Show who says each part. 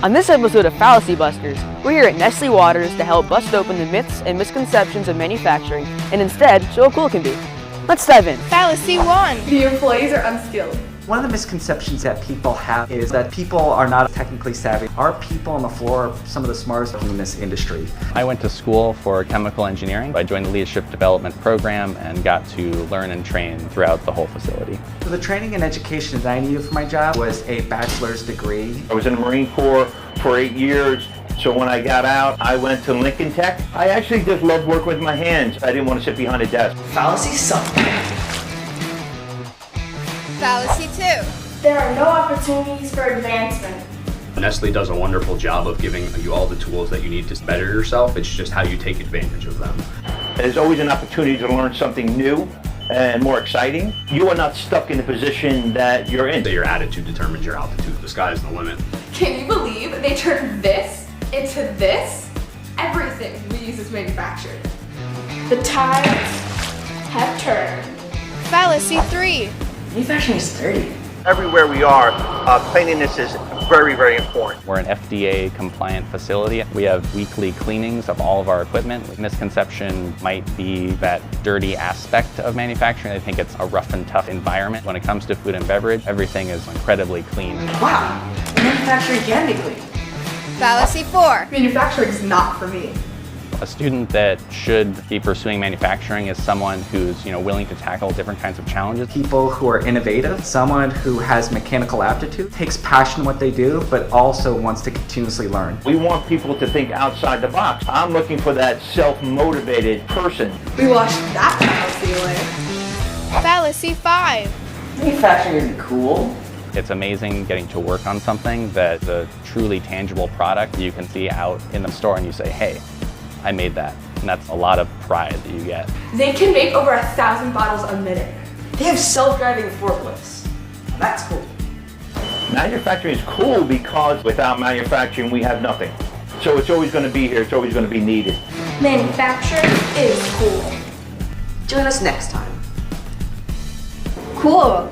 Speaker 1: On this episode of Fallacy Busters, we're here at Nestle Waters to help bust open the myths and misconceptions of manufacturing and instead show how cool it can be. Let's dive in.
Speaker 2: Fallacy 1.
Speaker 3: The employees are unskilled.
Speaker 4: One of the misconceptions that people have is that people are not technically savvy. Our people on the floor are some of the smartest in this industry.
Speaker 5: I went to school for chemical engineering. I joined the leadership development program and got to learn and train throughout the whole facility.
Speaker 4: So the training and education that I needed for my job was a bachelor's degree.
Speaker 6: I was in the Marine Corps for 8 years. So when I got out, I went to Lincoln Tech. I actually just loved working with my hands. I didn't want to sit behind a desk.
Speaker 3: Fallacy suck.
Speaker 2: Fallacy 2.
Speaker 7: There are no opportunities for advancement.
Speaker 8: Nestle does a wonderful job of giving you all the tools that you need to better yourself. It's just how you take advantage of them.
Speaker 6: There's always an opportunity to learn something new and more exciting. You are not stuck in the position that you're in.
Speaker 8: Your attitude determines your altitude. The sky's the limit.
Speaker 3: Can you believe they turned this into this? Everything we use is manufactured.
Speaker 7: The tides have turned.
Speaker 2: Fallacy 3.
Speaker 7: Manufacturing is dirty.
Speaker 6: Everywhere we are, cleanliness is very, very important.
Speaker 5: We're an FDA compliant facility. We have weekly cleanings of all of our equipment. Misconception might be that dirty aspect of manufacturing. I think it's a rough and tough environment. When it comes to food and beverage, everything is incredibly clean.
Speaker 3: Wow, manufacturing can be clean.
Speaker 2: Fallacy 4.
Speaker 3: Manufacturing is not for me.
Speaker 5: A student that should be pursuing manufacturing is someone who's willing to tackle different kinds of challenges.
Speaker 4: People who are innovative, someone who has mechanical aptitude, takes passion in what they do, but also wants to continuously learn.
Speaker 6: We want people to think outside the box. I'm looking for that self-motivated person.
Speaker 3: We washed that fallacy away.
Speaker 2: Fallacy 5.
Speaker 7: Manufacturing isn't cool.
Speaker 5: It's amazing getting to work on something that's a truly tangible product you can see out in the store and you say, hey, I made that. And that's a lot of pride that you get.
Speaker 3: They can make over 1,000 bottles a minute.
Speaker 7: They have self-driving forklifts. That's cool.
Speaker 6: Manufacturing is cool because without manufacturing, we have nothing. So it's always going to be here. It's always going to be needed.
Speaker 7: Manufacturing is cool.
Speaker 3: Join us next time.
Speaker 7: Cool.